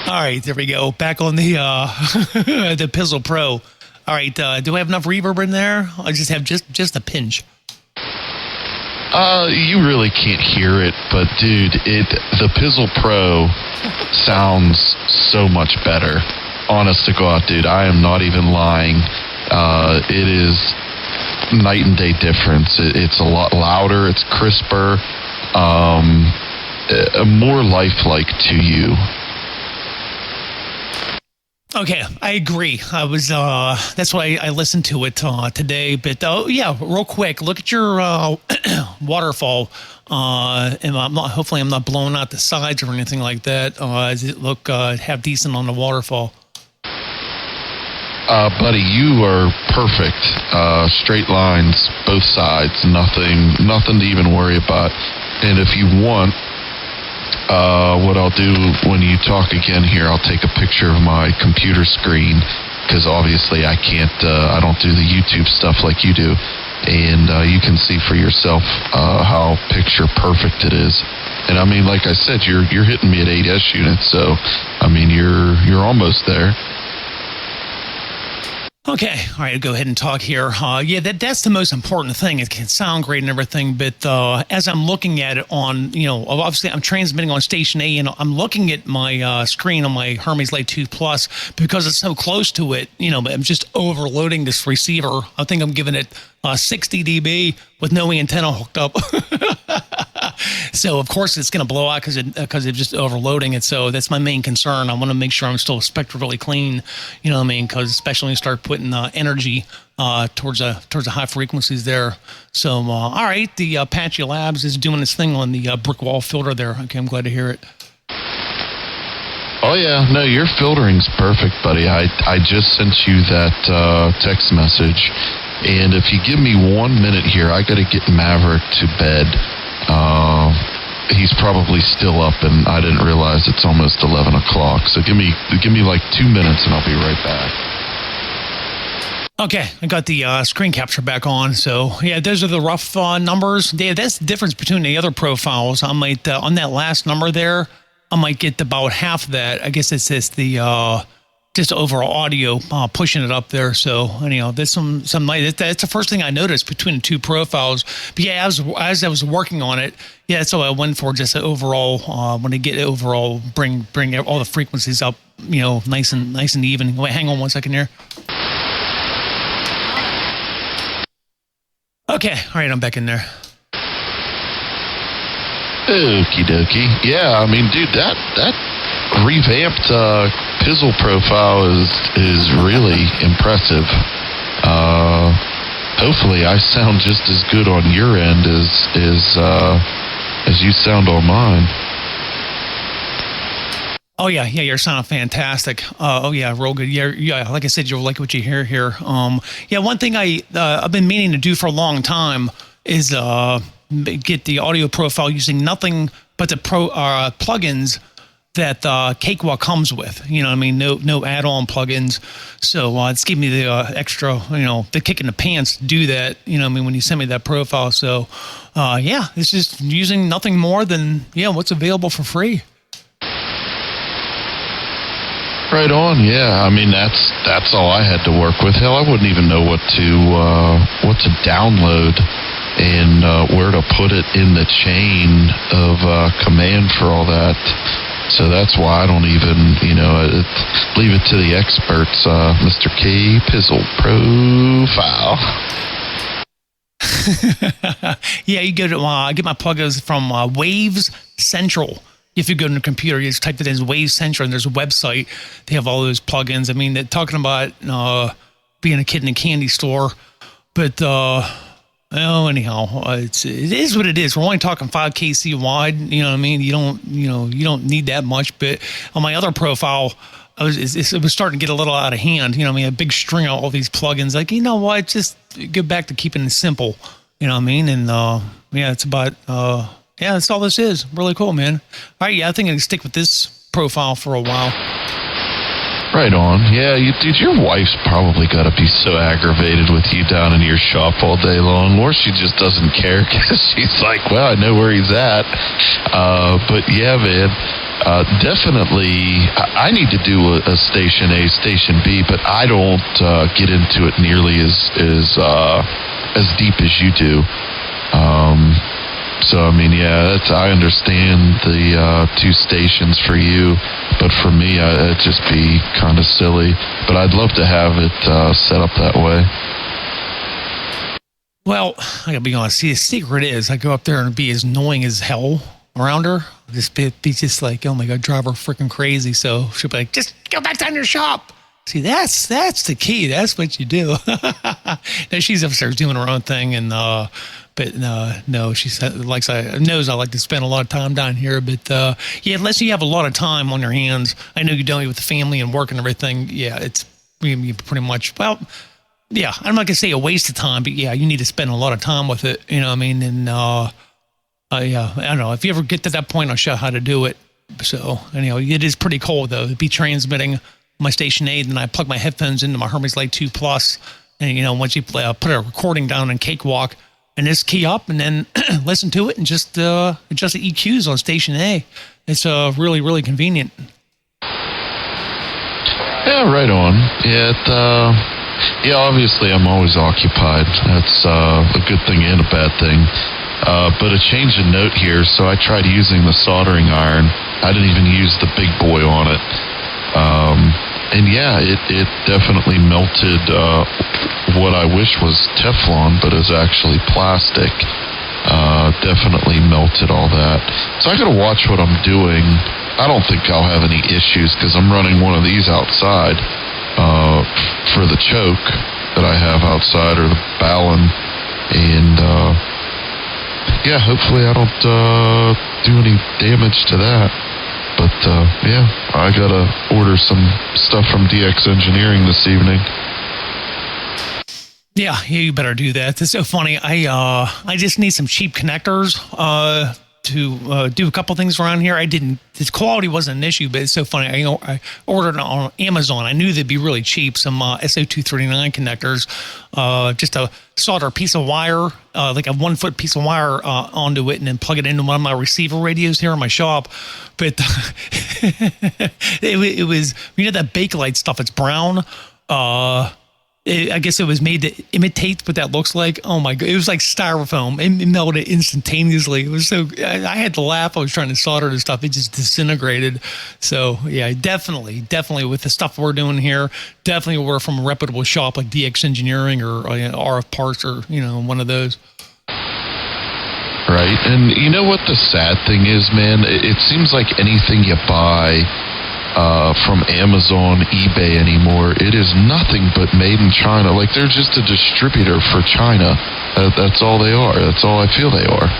All right, there we go. Back on the the Pizzle Pro. All right, do I have enough reverb in there? I just have just a pinch. You really can't hear it, but dude, the Pizzle Pro sounds so much better. Honest to God, dude, I am not even lying. It is night and day difference. It's a lot louder. It's crisper. More lifelike to you. Okay, I agree. I was that's why I listened to it today. But yeah, real quick, look at your waterfall. And hopefully I'm not blowing out the sides or anything like that. Does it look half decent on the waterfall? Buddy, you are perfect. Straight lines, both sides. Nothing to even worry about. And if you want, what I'll do when you talk again here, I'll take a picture of my computer screen, because obviously I don't do the YouTube stuff like you do, and you can see for yourself how picture perfect it is. And I mean, like I said, you're hitting me at 8S units, so I mean you're almost there. Okay, all right, go ahead and talk here. Yeah, that's the most important thing. It can sound great and everything, but as I'm looking at it on, obviously I'm transmitting on station A, and I'm looking at my screen on my Hermes Lite 2 Plus, because it's so close to it, I'm just overloading this receiver. I think I'm giving it 60 dB with no antenna hooked up. So of course it's going to blow out because it's just overloading it. So that's my main concern. I want to make sure I'm still spectrally clean. You know what I mean? Because especially when you start putting energy towards the high frequencies there. So all right, the Apache Labs is doing its thing on the brick wall filter there. Okay, I'm glad to hear it. Oh yeah, no, your filtering's perfect, buddy. I just sent you that text message, and if you give me 1 minute here, I got to get Maverick to bed. He's probably still up, and I didn't realize it's almost 11 o'clock. So give me like 2 minutes, and I'll be right back. Okay, I got the screen capture back on. So yeah, those are the rough numbers. Yeah, that's the difference between the other profiles. I might on that last number there, I might get about half of that. I guess it's just the just overall audio pushing it up there. So anyhow, there's some that's the first thing I noticed between the two profiles. But yeah, as I was working on it, yeah, so I went for just an overall. When I get overall, bring all the frequencies up, nice and even. Wait, hang on 1 second here. Okay, all right, I'm back in there. Okie dokie. Yeah, I mean, dude, that revamped Pizzle profile is really impressive. Hopefully I sound just as good on your end as you sound on mine. Oh yeah, you're sounding fantastic. Oh yeah, real good. Yeah. Like I said, you'll like what you hear here. Yeah, one thing I've been meaning to do for a long time is get the audio profile using nothing but the plugins that Cakewalk comes with. You know what I mean? No add-on plugins. So it's giving me the extra, the kick in the pants to do that. You know what I mean? When you send me that profile. So yeah, it's just using nothing more than what's available for free. Right on, yeah. I mean, that's all I had to work with. Hell, I wouldn't even know what to download and where to put it in the chain of command for all that. So that's why I don't even, leave it to the experts. Mr. K Pizzle profile. Yeah, you go to I get my plugins from Waves Central. If you go to the computer, you just type it in as Waves Central, and there's a website. They have all those plugins. I mean, they're talking about being a kid in a candy store, but anyhow, it is what it is. We're only talking 5kc wide. You know what I mean? You don't need that much. But on my other profile, it was starting to get a little out of hand. You know what I mean? A big string of all these plugins. Like, you know what? Just get back to keeping it simple. You know what I mean? And yeah, it's about yeah, that's all this is. Really cool, man. All right, yeah, I think I can stick with this profile for a while. Right on. Yeah, dude, your wife's probably got to be so aggravated with you down in your shop all day long, or she just doesn't care because she's like, well, I know where he's at. But yeah, man, Definitely, I need to do a station A, station B, but I don't get into it nearly as deep as you do. So I mean, yeah, I understand the 2 stations for you, but for me, it'd just be kind of silly. But I'd love to have it set up that way. Well, I gotta be honest. See, the secret is I go up there and be as annoying as hell around her. Just be just like, oh my God, drive her freaking crazy. So she'll be like, just go back down to your shop. See, that's the key. That's what you do. Now she's upstairs doing her own thing, and but no, she knows I like to spend a lot of time down here. But yeah, unless you have a lot of time on your hands, I know you don't with the family and work and everything. Yeah, it's pretty much, well, yeah, I'm not gonna say a waste of time, but yeah, you need to spend a lot of time with it. You know what I mean? And yeah, I don't know. If you ever get to that point, I'll show you how to do it. So anyhow, it is pretty cool though to be transmitting my station A, and I plug my headphones into my Hermes Lite 2 Plus, and once you put a recording down in Cakewalk, and just key up and then listen to it and just adjust the EQs on station A. It's really, really convenient. Yeah, right on. Yeah, obviously I'm always occupied. That's a good thing and a bad thing. But a change in note here, so I tried using the soldering iron. I didn't even use the big boy on it. And yeah, it definitely melted what I wish was Teflon, but is actually plastic. Definitely melted all that. So I gotta watch what I'm doing. I don't think I'll have any issues because I'm running one of these outside for the choke that I have outside, or the ballon, and yeah, hopefully I don't do any damage to that. But yeah, I gotta order some stuff from DX Engineering this evening. Yeah, you better do that. It's so funny. I just need some cheap connectors to do a couple things around here. Its quality wasn't an issue, but it's so funny. I ordered on Amazon. I knew they'd be really cheap. Some SO239 connectors, just to solder a piece of wire, like a 1 foot piece of wire onto it, and then plug it into one of my receiver radios here in my shop. But it was, that Bakelite stuff. It's brown. I guess it was made to imitate what that looks like. Oh my God. It was like styrofoam. It melted instantaneously. It was so, I had to laugh. I was trying to solder the stuff. It just disintegrated. So yeah, definitely with the stuff we're doing here, definitely we're from a reputable shop like DX Engineering or RF Parts or, one of those. Right. And you know what the sad thing is, man? It seems like anything you buy from Amazon, eBay anymore, it is nothing but made in China. Like they're just a distributor for China. That's all they are. That's all I feel they are.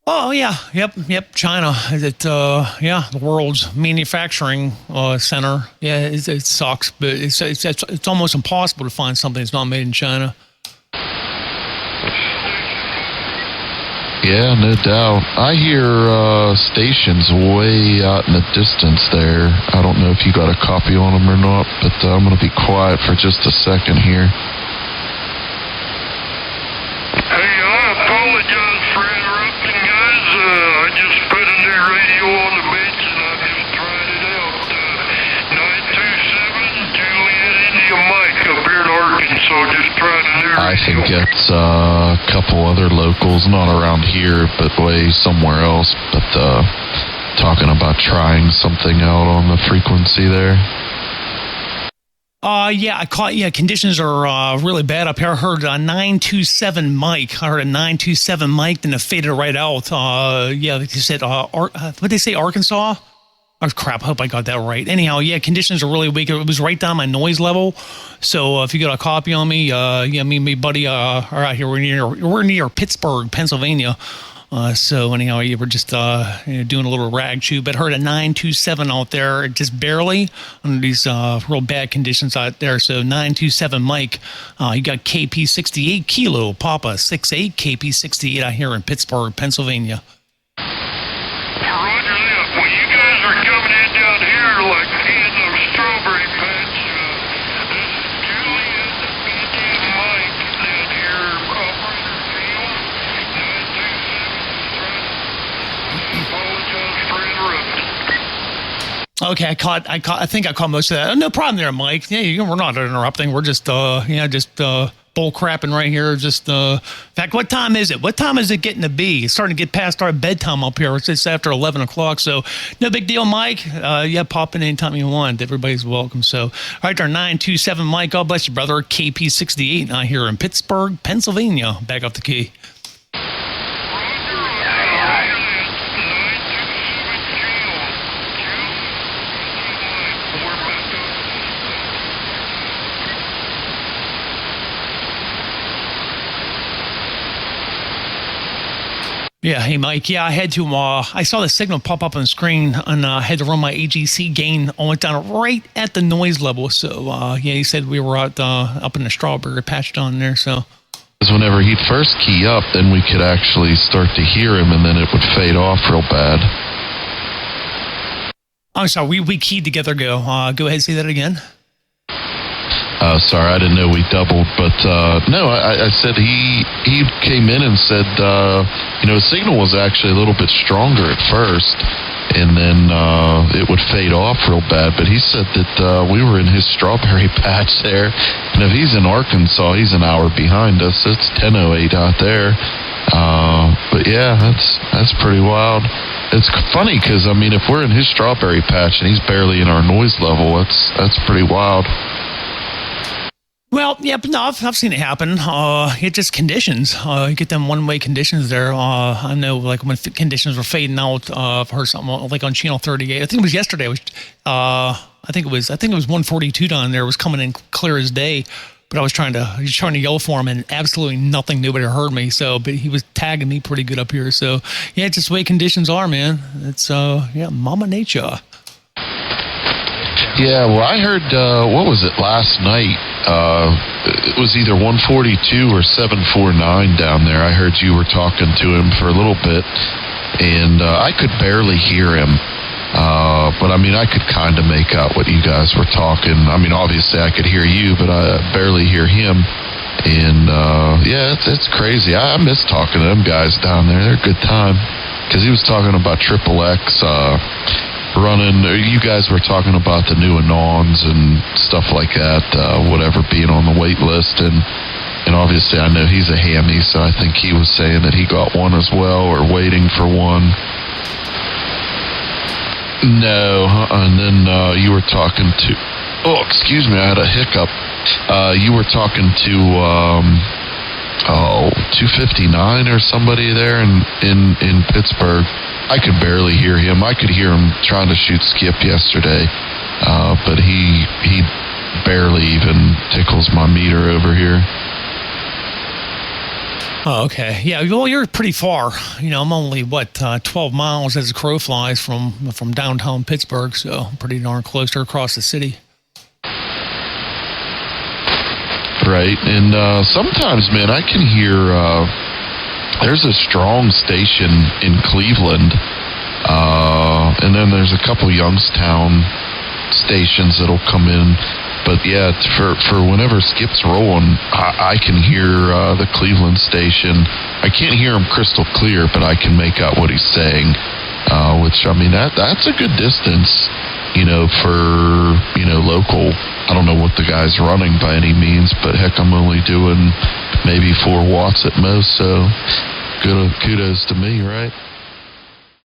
Oh yeah, yep. China, the world's manufacturing center. Yeah, it sucks, but it's almost impossible to find something that's not made in China. Yeah, no doubt. I hear stations way out in the distance there. I don't know if you got a copy on them or not, but I'm going to be quiet for just a second here. Hey, I apologize for interrupting, guys. I just put a new radio on the bench and I just tried it out. 927 Juliet India Mike up here in Arkansas, just trying a new radio. I think it's a couple other locals, not around here, but way somewhere else, but talking about trying something out on the frequency there. Conditions are really bad up here. I heard a 927 mic. I heard a 927 mic, then it faded right out. Like you said, what'd they say, Arkansas? Oh, crap, I hope I got that right. Anyhow, yeah, conditions are really weak. It was right down my noise level. So if you got a copy on me, me and my buddy are out here. We're near Pittsburgh, Pennsylvania. So anyhow, you were just doing a little rag chew, but heard a 927 out there, just barely under these real bad conditions out there. So 927 mic, you got KP68 Kilo Papa 68 KP68 out here in Pittsburgh, Pennsylvania. Roger that. Well, you guys are coming in down here like in the strawberry patch. This is Juliet India Mike down here, operator field 927. Okay, I think I caught most of that. No problem there, Mike. Yeah, we're not interrupting. We're just bull crapping right here. Just in fact, what time is it? What time is it getting to be? It's starting to get past our bedtime up here. It's just after 11 o'clock, so no big deal, Mike. Yeah, pop in anytime you want. Everybody's welcome. So, all right, our 927 Mike. God bless you, brother. KP68 out here in Pittsburgh, Pennsylvania. Back off the key. Yeah, hey Mike. Yeah, I had to. I saw the signal pop up on the screen, and I had to run my AGC gain. I went down right at the noise level. So yeah, he said we were out up in the strawberry patch down there. So because whenever he'd first key up, then we could actually start to hear him, and then it would fade off real bad. I'm sorry. We keyed together. Go ahead and say that again. Sorry, I didn't know we doubled, but no, I said he came in and said, his signal was actually a little bit stronger at first, and then it would fade off real bad, but he said that we were in his strawberry patch there, and if he's in Arkansas, he's an hour behind us. It's 10:08 out there, but yeah, that's pretty wild. It's funny because, I mean, if we're in his strawberry patch and he's barely in our noise level, that's pretty wild. Well, yeah, but no, I've seen it happen. It's just conditions. You get them one-way conditions there. I know, like when conditions were fading out. I've heard something like on channel 38. I think it was yesterday. I think it was 142 down there. It was coming in clear as day. But I was trying to yell for him, and absolutely nothing. Nobody heard me. So, but he was tagging me pretty good up here. So, yeah, it's just the way conditions are, man. It's Mama Nature. Yeah, well, I heard, what was it, last night? It was either 142 or 749 down there. I heard you were talking to him for a little bit, and I could barely hear him. But, I mean, I could kind of make out what you guys were talking. I mean, obviously I could hear you, but I barely hear him. And, yeah, it's crazy. I miss talking to them guys down there. They're a good time. Because he was talking about Triple X, running, you guys were talking about the new Anans and stuff like that, whatever, being on the wait list, and obviously I know he's a hammy, so I think he was saying that he got one as well, or waiting for one. No, and then you were talking to, excuse me, I had a hiccup. You were talking to 259 or somebody there in Pittsburgh. I could barely hear him. I could hear him trying to shoot skip yesterday, but he barely even tickles my meter over here. Oh, okay. Yeah, well, you're pretty far. I'm only, 12 miles as a crow flies from downtown Pittsburgh, so pretty darn close to across the city. Right, and sometimes, man, I can hear... there's a strong station in Cleveland, and then there's a couple Youngstown stations that'll come in. But yeah, for whenever Skip's rolling, I can hear the Cleveland station. I can't hear him crystal clear, but I can make out what he's saying. Which, I mean, that's a good distance, for local. I don't know what the guy's running by any means, but heck, I'm only doing maybe 4 watts at most, so kudos to me, right?